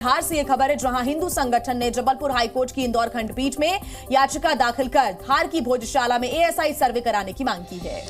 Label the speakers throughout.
Speaker 1: हार से यह खबर है जहां हिंदू संगठन ने जबलपुर हाईकोर्ट की इंदौर खंडपीठ में याचिका दाखिल कर धार की भोजशाला में एएसआई सर्वे कराने की मांग की है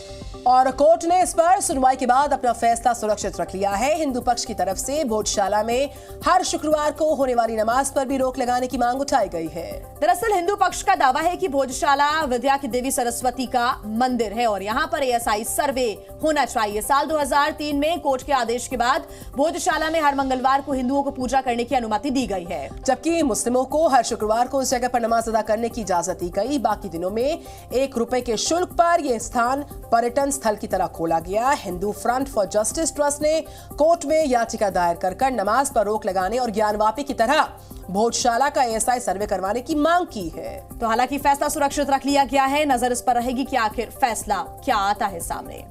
Speaker 2: और कोर्ट ने इस पर सुनवाई के बाद अपना फैसला सुरक्षित रख लिया है। हिंदू पक्ष की तरफ से भोजशाला में हर शुक्रवार को होने वाली नमाज पर भी रोक लगाने की मांग उठाई गई है।
Speaker 1: दरअसल हिंदू पक्ष का दावा है कि भोजशाला विद्या की देवी सरस्वती का मंदिर है और यहां पर एएसआई सर्वे होना चाहिए। साल 2003 में कोर्ट के आदेश के बाद भोजशाला में हर मंगलवार को हिंदुओं को पूजा करने की अनुमति दी गई है,
Speaker 2: जबकि मुस्लिमों को हर शुक्रवार को उस जगह पर नमाज अदा करने की इजाजत दी गई। बाकी दिनों में ₹1 के शुल्क पर यह स्थान पर्यटन स्थल की तरह खोला गया। Hindu front for justice trust ने कोर्ट में याचिका दायर कर नमाज पर रोक लगाने और ज्ञानवापी की तरह भोजशाला का एएसआई सर्वे करवाने की मांग की है।
Speaker 1: तो हालांकि फैसला सुरक्षित रख लिया गया है। नजर इस पर रहेगी कि आखिर फैसला क्या आता है सामने।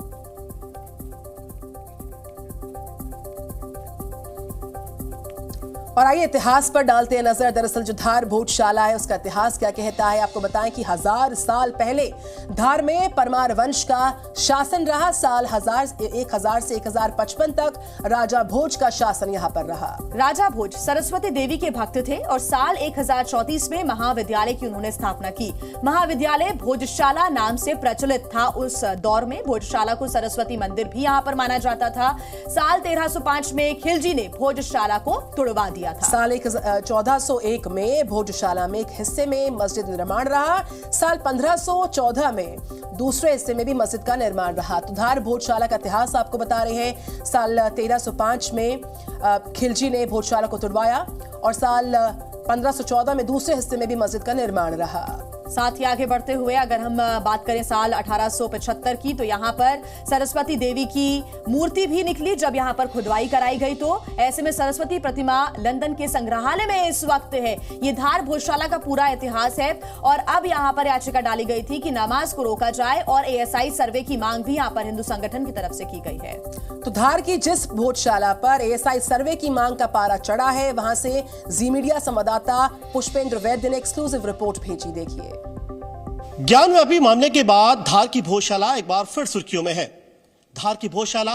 Speaker 2: और आइए इतिहास पर डालते हैं नजर। दरअसल जो धार भोजशाला है उसका इतिहास क्या कहता है, आपको बताएं कि 1000 साल पहले धार में परमार वंश का शासन रहा। साल 1000 से 1055 तक राजा भोज का शासन यहाँ पर रहा।
Speaker 1: राजा भोज सरस्वती देवी के भक्त थे और साल 1034 में महाविद्यालय की उन्होंने स्थापना की। महाविद्यालय भोजशाला नाम से प्रचलित था। उस दौर में भोजशाला को सरस्वती मंदिर भी यहाँ पर माना जाता था। साल 1305 में खिलजी ने भोजशाला को तुड़वा दिया।
Speaker 2: साल 1401 में भोजशाला में एक हिस्से में मस्जिद निर्माण रहा। साल 1514 में दूसरे हिस्से में भी मस्जिद का निर्माण रहा। तो धार भोजशाला का इतिहास आपको बता रहे हैं। साल 1305 में खिलजी ने भोजशाला को तुड़वाया और साल 1514 में दूसरे हिस्से में भी मस्जिद का निर्माण रहा।
Speaker 1: साथ ही आगे बढ़ते हुए अगर हम बात करें साल 1875 की, तो यहाँ पर सरस्वती देवी की मूर्ति भी निकली जब यहाँ पर खुदवाई कराई गई। तो ऐसे में सरस्वती प्रतिमा लंदन के संग्रहालय में इस वक्त है। ये धार भोजशाला का पूरा इतिहास है और अब यहाँ पर याचिका डाली गई थी कि नमाज को रोका जाए और एएसआई सर्वे की मांग भी यहाँ पर हिंदू संगठन की तरफ से की गई है।
Speaker 2: तो धार की जिस भोजशाला पर एएसआई सर्वे की मांग का पारा चढ़ा है, वहां से जी मीडिया संवाददाता पुष्पेंद्र वैद्य ने एक्सक्लूसिव रिपोर्ट भेजी। देखिए।
Speaker 3: ज्ञानवापी मामले के बाद धार की भोजशाला एक बार फिर सुर्खियों में है। धार की भोजशाला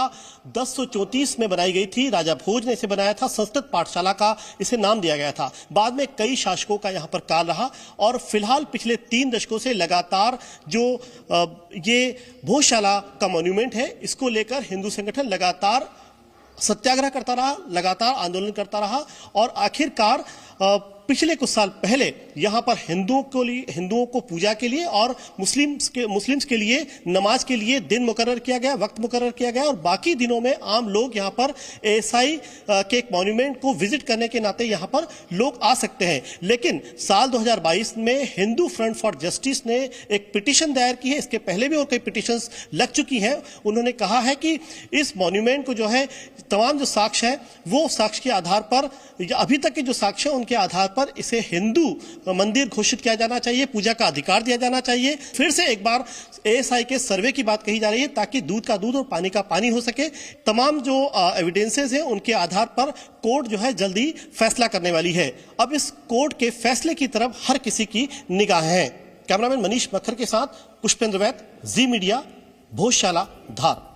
Speaker 3: 1034 में बनाई गई थी। राजा भोज ने इसे बनाया था। संस्कृत पाठशाला का इसे नाम दिया गया था। बाद में कई शासकों का यहां पर काल रहा और फिलहाल पिछले 3 दशकों से लगातार जो ये भोजशाला का मॉन्यूमेंट है, इसको लेकर हिंदू संगठन लगातार सत्याग्रह करता रहा, लगातार आंदोलन करता रहा और आखिरकार पिछले कुछ साल पहले यहां पर हिंदुओं को पूजा के लिए और मुस्लिम्स के लिए नमाज के लिए दिन मुकर्रर किया गया, वक्त मुकर्रर किया गया और बाकी दिनों में आम लोग यहां पर एएसआई के एक मॉन्यूमेंट को विजिट करने के नाते यहां पर लोग आ सकते हैं। लेकिन साल 2022 में हिंदू फ्रंट फॉर जस्टिस ने एक पिटीशन दायर की है। इसके पहले भी और कई पिटीशंस लग चुकी हैं। उन्होंने कहा है कि इस मॉन्यूमेंट को जो है तमाम जो साक्ष्य है वो साक्ष्य के आधार पर, अभी तक के जो साक्ष्य है उनके आधार पर इसे हिंदू मंदिर घोषित किया जाना चाहिए, पूजा का अधिकार दिया जाना चाहिए। फिर से एक बार एएसआई के सर्वे की बात कही जा रही है ताकि दूध का दूध और पानी का पानी हो सके। तमाम जो एविडेंसेस हैं उनके आधार पर कोर्ट जो है जल्दी फैसला करने वाली है। अब इस कोर्ट के फैसले की तरफ हर किसी की निगाह है। कैमरामैन मनीष मक्खर के साथ पुष्पेंद्र वैद्य, जी मीडिया, भोजशाला, धार।